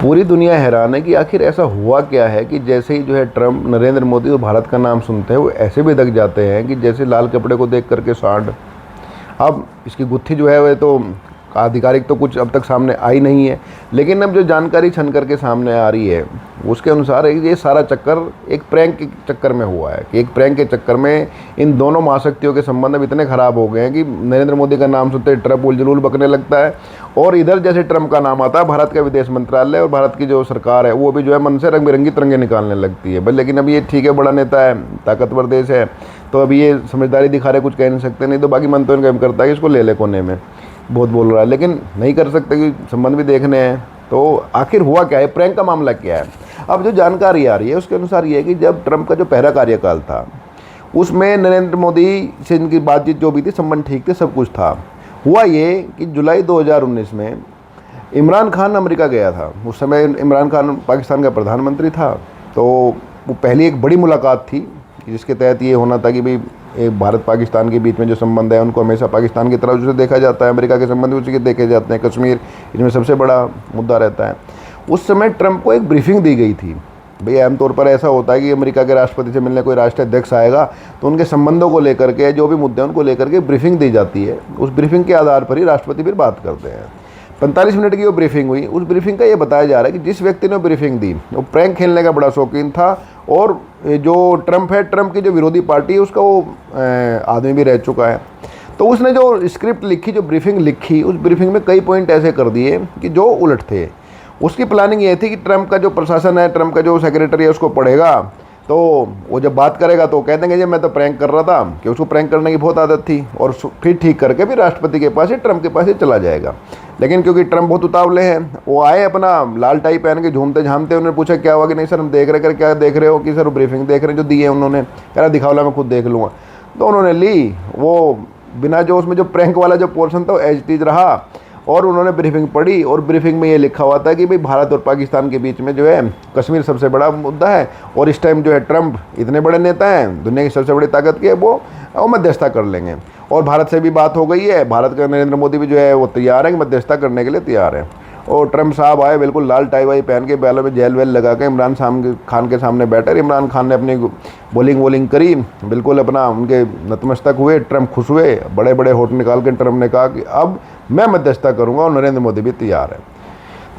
पूरी दुनिया हैरान है कि आखिर ऐसा हुआ क्या है कि जैसे ही जो है ट्रम्प, नरेंद्र मोदी और भारत का नाम सुनते हैं वो ऐसे भी दग जाते हैं कि जैसे लाल कपड़े को देख करके सांड। अब इसकी गुत्थी जो है वह तो आधिकारिक तो कुछ अब तक सामने आई नहीं है, लेकिन अब जो जानकारी छन करके सामने आ रही है उसके अनुसार ये सारा चक्कर एक प्रैंक के चक्कर में हुआ है कि एक प्रैंक के चक्कर में इन दोनों महाशक्तियों के संबंध अब इतने ख़राब हो गए हैं कि नरेंद्र मोदी का नाम सुनते ट्रम्प उलझुल बकने लगता है, और इधर जैसे ट्रम्प का नाम आता है भारत का विदेश मंत्रालय और भारत की जो सरकार है वो भी जो है मन से रंग बिरंगी तिरंगे निकालने लगती है। बस लेकिन अब ये ठीक है, बड़ा नेता है, ताकतवर देश है, तो अभी ये समझदारी दिखा रहे, कुछ कह नहीं सकते, नहीं तो बाकी मन तो इनका करता है कि इसको ले ले कोने में, बहुत बोल रहा है, लेकिन नहीं कर सकते कि संबंध भी देखने हैं। तो आखिर हुआ क्या है, प्रैंक का मामला क्या है? अब जो जानकारी आ रही है उसके अनुसार ये है कि जब ट्रम्प का जो पहला कार्यकाल था उसमें नरेंद्र मोदी से इनकी बातचीत जो भी थी, संबंध ठीक थे, सब कुछ था। हुआ ये कि जुलाई 2019 में इमरान खान अमेरिका गया था। उस समय इमरान खान पाकिस्तान का प्रधानमंत्री था, तो वो पहली एक बड़ी मुलाकात थी जिसके तहत ये होना था कि भाई एक भारत पाकिस्तान के बीच में जो संबंध है उनको हमेशा पाकिस्तान की तरफ से देखा जाता है, अमेरिका के संबंध उसी के देखे जाते हैं, कश्मीर इसमें सबसे बड़ा मुद्दा रहता है। उस समय ट्रम्प को एक ब्रीफिंग दी गई थी। भाई आमतौर पर ऐसा होता है कि अमेरिका के राष्ट्रपति से मिलने कोई राष्ट्राध्यक्ष आएगा तो उनके संबंधों को लेकर के, जो भी मुद्दे हैं उनको लेकर के ब्रीफिंग दी जाती है। उस ब्रीफिंग के आधार पर ही राष्ट्रपति फिर बात करते हैं। 45 मिनट की वो ब्रीफिंग हुई। उस ब्रीफिंग का ये बताया जा रहा है कि जिस व्यक्ति ने ब्रीफिंग दी वो प्रैंक खेलने का बड़ा शौकीन था, और जो ट्रम्प है, ट्रम्प की जो विरोधी पार्टी है उसका वो आदमी भी रह चुका है। तो उसने जो स्क्रिप्ट लिखी, जो ब्रीफिंग लिखी, उस ब्रीफिंग में कई पॉइंट ऐसे कर दिए कि जो उलट थे। उसकी प्लानिंग ये थी कि ट्रम्प का जो प्रशासन है, ट्रम्प का जो सेक्रेटरी है उसको पढ़ेगा, तो वो जब बात करेगा तो कह देंगे जी मैं तो प्रैंक कर रहा था, कि उसको प्रैंक करने की बहुत आदत थी, और फिर ठीक करके भी राष्ट्रपति के पास ही, ट्रम्प के पास ही चला जाएगा। लेकिन क्योंकि ट्रम्प बहुत उतावले हैं, वो आए अपना लाल टाई पहन के झूमते झामते, उन्होंने पूछा क्या हुआ, कि नहीं सर हम देख रहे कर, क्या देख रहे हो, कि सर ब्रीफिंग देख रहे हैं जो दी है उन्होंने, कह रहा दिखाओ मैं खुद देख लूँगा। तो उन्होंने ली, वो बिना जो उसमें जो प्रैंक वाला जो पोर्शन था वो एज टीज रहा, और उन्होंने ब्रीफिंग पढ़ी, और ब्रीफिंग में ये लिखा हुआ था कि भाई भारत और पाकिस्तान के बीच में जो है कश्मीर सबसे बड़ा मुद्दा है, और इस टाइम जो है ट्रम्प इतने बड़े नेता हैं, दुनिया की सबसे बड़ी ताकत के, वो मध्यस्थता कर लेंगे। और भारत से भी बात हो गई है, भारत का नरेंद्र मोदी भी जो है वो तैयार है कि मध्यस्थता करने के लिए तैयार है। और ट्रम्प साहब आए बिल्कुल लाल टाई वाई पहन के, बालों में जेल वेल लगा के इमरान खान के सामने बैठे। इमरान खान ने अपनी बोलिंग करी, बिल्कुल अपना उनके नतमस्तक हुए, ट्रम्प खुश हुए, बड़े बड़े होठ निकाल के ट्रम्प ने कहा कि अब मैं मध्यस्थता करूंगा, और नरेंद्र मोदी भी तैयार है।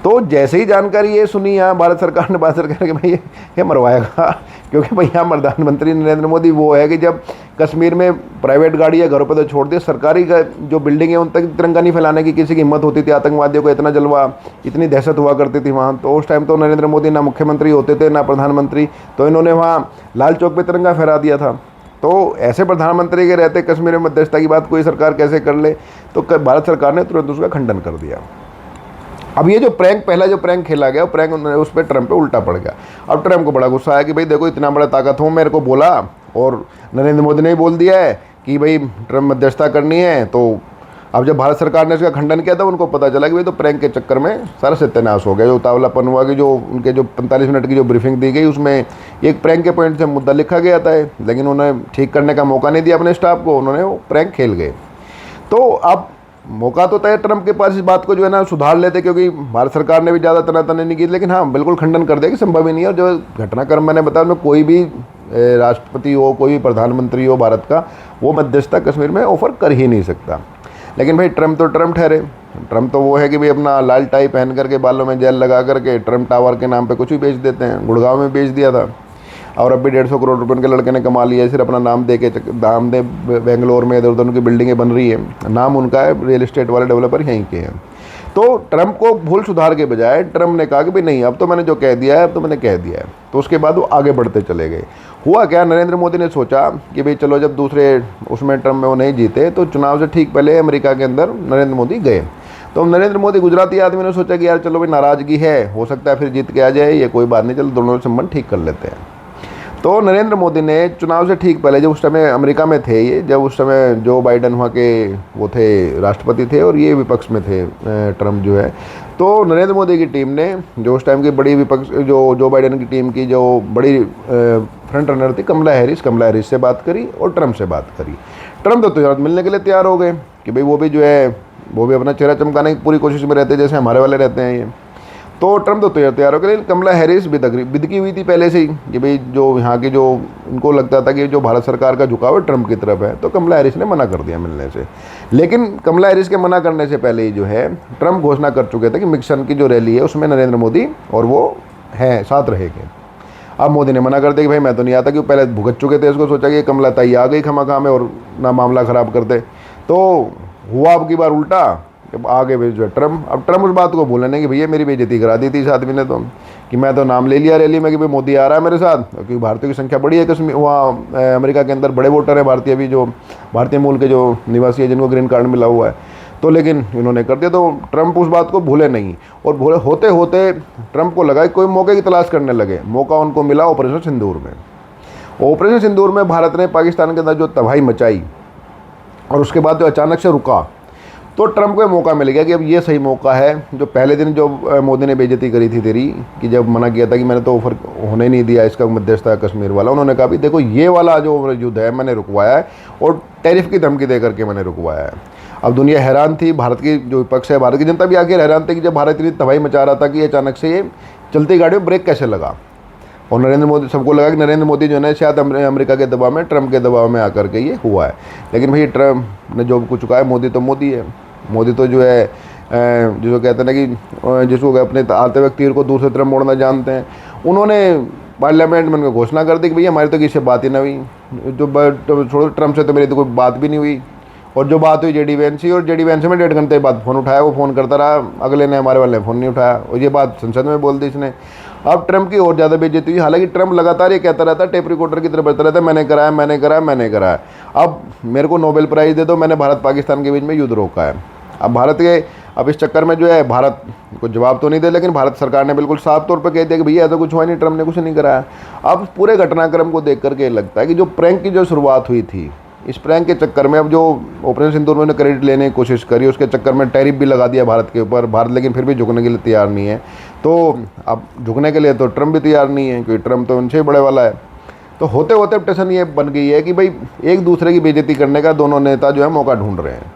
तो जैसे ही जानकारी ये सुनी यहाँ भारत सरकार ने, भारत सरकार के भाई ये मरवाएगा, क्योंकि भाई यहाँ प्रधानमंत्री नरेंद्र मोदी वो है कि जब कश्मीर में प्राइवेट गाड़ी या घरों पर तो छोड़ दिए, सरकारी जो बिल्डिंग है उन तक तिरंगा नहीं फैलाने की किसी की हिम्मत होती थी। आतंकवादियों को इतना जलवा, इतनी दहशत हुआ करती थी वहाँ। तो उस टाइम तो नरेंद्र मोदी ना मुख्यमंत्री होते थे ना प्रधानमंत्री, तो इन्होंने वहाँ लाल चौक पर तिरंगा फहरा दिया था। तो ऐसे प्रधानमंत्री के रहते कश्मीर में मध्यस्थता की बात कोई सरकार कैसे कर ले? तो भारत सरकार ने तुरंत उसका खंडन कर दिया। अब ये जो प्रैंक, पहला जो प्रैंक खेला गया, प्रैंक उस पर ट्रम्प पे उल्टा पड़ गया। अब ट्रम्प को बड़ा गुस्सा आया कि भाई देखो इतना बड़ा ताकत हूँ, मेरे को बोला, और नरेंद्र मोदी ने ही बोल दिया है कि भाई ट्रम्प मध्यस्थता करनी है। तो अब जब भारत सरकार ने इसका खंडन किया था, उनको पता चला कि भाई तो प्रैंक के चक्कर में सारा सत्यानाश हो गया। जो उतावलापन हुआ कि जो उनके जो 45 मिनट की जो ब्रीफिंग दी गई उसमें एक प्रैंक के पॉइंट से मुद्दा लिखा गया था, लेकिन उन्होंने ठीक करने का मौका नहीं दिया अपने स्टाफ को, उन्होंने वो प्रैंक खेल गए। तो अब मौका तो था ट्रम्प के पास इस बात को जो है ना सुधार लेते, क्योंकि भारत सरकार ने भी ज़्यादा तनातनी नहीं की, लेकिन हाँ बिल्कुल खंडन कर दिया कि संभव ही नहीं है। और जो घटनाक्रम मैंने बताया उनमें कोई भी राष्ट्रपति हो, कोई भी प्रधानमंत्री हो भारत का, वो मध्यस्थता कश्मीर में ऑफर कर ही नहीं सकता। लेकिन भाई ट्रम्प तो ट्रम्प ठहरे। ट्रम्प तो वो है कि भाई अपना लाल टाई पहन करके, बालों में जेल लगा करके ट्रम्प टावर के नाम पे कुछ भी बेच देते हैं। गुड़गांव में बेच दिया था, और अब भी 150 करोड़ रुपए उनके लड़के ने कमा लिया है, सिर्फ अपना नाम दे के। दाम दे बेंगलोर में इधर उधर उनकी बिल्डिंगें बन रही है, नाम उनका है, रियल एस्टेट वाले डेवलपर यहीं के हैं। तो ट्रम्प को भूल सुधार के बजाय ट्रम्प ने कहा कि भाई नहीं, अब तो मैंने जो कह दिया है, अब तो मैंने कह दिया है। तो उसके बाद वो आगे बढ़ते चले गए। हुआ क्या, नरेंद्र मोदी ने सोचा कि भाई चलो, जब दूसरे उसमें ट्रम्प में वो नहीं जीते, तो चुनाव से ठीक पहले अमेरिका के अंदर नरेंद्र मोदी गए। तो नरेंद्र मोदी गुजराती आदमी ने सोचा कि यार चलो भाई, नाराज़गी है, हो सकता है फिर जीत के आ जाए, ये कोई बात नहीं, चलो दोनों संबंध ठीक कर लेते हैं। तो नरेंद्र मोदी ने चुनाव से ठीक पहले, जब उस समय अमेरिका में थे ये, जब उस समय जो बाइडन वहाँ के वो थे राष्ट्रपति थे, और ये विपक्ष में थे ट्रम्प जो है, तो नरेंद्र मोदी की टीम ने, जो उस टाइम की बड़ी विपक्ष, जो बाइडन की टीम की जो बड़ी फ्रंट रनर थी कमला हैरिस से बात करी और ट्रम्प से बात करी। ट्रम्प तो तुरंत मिलने के लिए तैयार हो गए कि भाई वो भी जो है, वो भी अपना चेहरा चमकाने की पूरी कोशिश में रहते, जैसे हमारे वाले रहते हैं ये। तो ट्रम्प तो तैयार हो गया, लेकिन कमला हैरिस बिदकी हुई थी पहले से ही कि भाई जो यहाँ की जो उनको लगता था कि जो भारत सरकार का झुकाव है ट्रम्प की तरफ है, तो कमला हैरिस ने मना कर दिया मिलने से। लेकिन कमला हैरिस के मना करने से पहले ही जो है ट्रम्प घोषणा कर चुके थे कि मिक्सन की जो रैली है उसमें नरेंद्र मोदी और वो हैं साथ रहेंगे। अब मोदी ने मना कर दिया कि भाई मैं तो नहीं आता, क्योंकि पहले भुगत चुके थे इसको, सोचा कि कमला ताई आ गई खमा में और ना मामला ख़राब करते। तो हुआ अब की बार उल्टा, जब आगे जो है ट्रम्प, अब ट्रम्प उस बात को भूले नहीं कि भैया मेरी बेइज्जती करा दी थी इस आदमी ने, तो कि मैं तो नाम ले लिया रैली में कि भाई मोदी आ रहा है मेरे साथ, क्योंकि भारतीयों की संख्या बड़ी है कश्मीर वहाँ अमेरिका के अंदर, बड़े वोटर है भारतीय भी, जो भारतीय मूल के जो निवासी है जिनको ग्रीन कार्ड मिला हुआ है। तो लेकिन इन्होंने कर दिया, तो ट्रम्प उस बात को भूले नहीं। और भूले होते होते ट्रम्प को लगा कि कोई मौके की तलाश करने लगे। मौका उनको मिला ऑपरेशन सिंदूर में। ऑपरेशन सिंदूर में भारत ने पाकिस्तान के अंदर जो तबाही मचाई और उसके बाद जो अचानक से रुका, तो ट्रम्प को मौका मिल गया कि अब ये सही मौका है। जो पहले दिन जो मोदी ने बेइज्जती करी थी तेरी, कि जब मना किया था कि मैंने तो ऑफर होने नहीं दिया इसका मध्यस्थता कश्मीर वाला, उन्होंने कहा भी देखो ये वाला जो युद्ध है मैंने रुकवाया है और टैरिफ की धमकी दे करके मैंने रुकवाया है। अब दुनिया हैरान थी, भारत की जो विपक्ष है, भारत की जनता भी आखिर हैरान थी कि जब भारत इतनी तबाही मचा रहा था कि अचानक से ये चलती गाड़ी में ब्रेक कैसे लगा। और नरेंद्र मोदी, सबको लगा कि नरेंद्र मोदी जो है शायद अमेरिका के दबाव में, ट्रम्प के दबाव में आकर के ये हुआ है। लेकिन भाई ट्रम्प ने जो कुछ चुका है, मोदी तो मोदी है। मोदी तो जो है जिसको कहते हैं ना कि जिसको अपने आते हुए तीर को दूर से तरफ मोड़ना जानते हैं। उन्होंने पार्लियामेंट में घोषणा कर दी कि भैया हमारी तो किसी से बात ही ना हुई, जो छोड़ो ट्रम्प से तो मेरी तो कोई बात भी नहीं हुई। और जो बात हुई जेडी वैंस की, और जेडी वैंस में 1.5 घंटे बाद फ़ोन उठाया, वो फ़ोन करता रहा, अगले ने हमारे वाले ने फ़ोन नहीं उठाया, और ये बात संसद में बोल दी इसने। अब ट्रम्प की और ज़्यादा बेइज्जती हुई। हालांकि ट्रम्प लगातार ये कहता रहता, टेप रिकॉर्डर की तरह बजता रहता, मैंने कराया मैंने कराया मैंने कराया, अब मेरे को नोबेल प्राइज़ दे दो, मैंने भारत पाकिस्तान के बीच में युद्ध रोका है। अब भारत के, अब इस चक्कर में जो है भारत को जवाब तो नहीं दे, लेकिन भारत सरकार ने बिल्कुल साफ तौर पर कह दिया कि भैया ऐसा कुछ हुआ नहीं, ट्रम्प ने कुछ नहीं कराया। अब पूरे घटनाक्रम को देख करके लगता है कि जो प्रैंक की जो शुरुआत हुई थी, इस प्रैंक के चक्कर में अब जो ऑपरेशन सिंदूर में क्रेडिट लेने की कोशिश करी, उसके चक्कर में टैरिफ भी लगा दिया भारत के ऊपर। भारत लेकिन फिर भी झुकने के लिए तैयार नहीं है। तो अब झुकने के लिए तो ट्रम्प भी तैयार नहीं है, क्योंकि ट्रम्प तो उनसे ही बड़े वाला है। तो होते होते टेंशन ये बन गई है कि भाई एक दूसरे की बेइज्जती करने का दोनों नेता जो है मौका ढूंढ रहे हैं।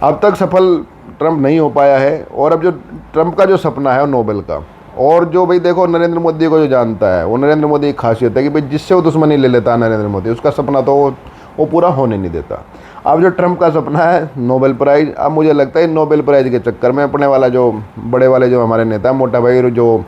अब तक सफल ट्रम्प नहीं हो पाया है। और अब जो ट्रम्प का जो सपना है वो नोबेल का, और जो भाई देखो नरेंद्र मोदी को जो जानता है, वो नरेंद्र मोदी की खासियत है कि भाई जिससे वो दुश्मनी ले लेता है नरेंद्र मोदी, उसका सपना तो वो पूरा होने नहीं देता। अब जो ट्रम्प का सपना है नोबेल प्राइज़, अब मुझे लगता है नोबेल प्राइज़ के चक्कर में अपने वाला जो बड़े वाले जो हमारे नेता मोटा भाई जो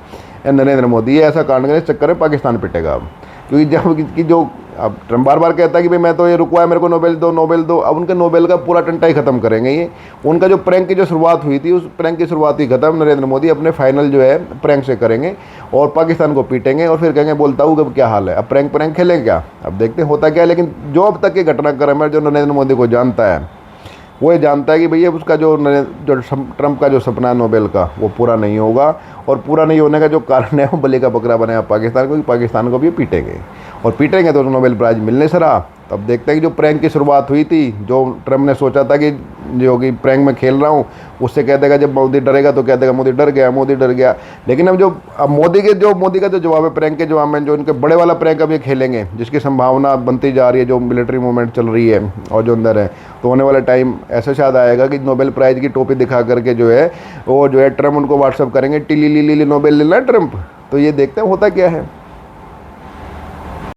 नरेंद्र मोदी है, ऐसा कांड करने के चक्कर में पाकिस्तान पिटेगा। अब क्योंकि जब कि जो अब ट्रम्प बार बार कहता है कि भाई मैं तो ये रुकवा है, मेरे को नोबेल दो नोबेल दो, अब उनके नोबेल का पूरा टंटा ही खत्म करेंगे ये। उनका जो प्रैंक की जो शुरुआत हुई थी, उस प्रैंक की शुरुआत ही खत्म। नरेंद्र मोदी अपने फाइनल जो है प्रैंक से करेंगे और पाकिस्तान को पीटेंगे और फिर कहेंगे बोलता हूँ अब क्या हाल है, अब प्रैंक खेलें क्या, अब देखते हैं होता क्या है। लेकिन जो अब तक के घटनाक्रम है, जो नरेंद्र मोदी को जानता है, वो ये जानता है कि भैया उसका जो ट्रम्प का जो सपना है नोबेल का, वो पूरा नहीं होगा। और पूरा नहीं होने का जो कारण है वो बलि का बकरा बने पाकिस्तान को, कि पाकिस्तान को भी पीटेंगे, और पीटेंगे तो नोबेल प्राइज़ मिलने से रहा। तब देखते हैं कि जो प्रैंक की शुरुआत हुई थी, जो ट्रम्प ने सोचा था कि जो कि प्रैंक में खेल रहा हूँ, उससे कह देगा जब मोदी डरेगा तो कह देगा मोदी डर गया, मोदी डर गया। लेकिन अब मोदी का जो जवाब है प्रैंक के जवाब में, जो उनके बड़े वाला प्रैंक अब ये खेलेंगे, जिसकी संभावना बनती जा रही है, जो मिलिट्री मूवमेंट चल रही है और जो अंदर है, तो होने वाला टाइम ऐसा शायद आएगा कि नोबेल प्राइज़ की टोपी दिखा करके जो है वो जो है ट्रम्प उनको व्हाट्सअप करेंगे, टिली ली नोबेल लेना ट्रम्प। तो ये देखते हैं होता क्या है।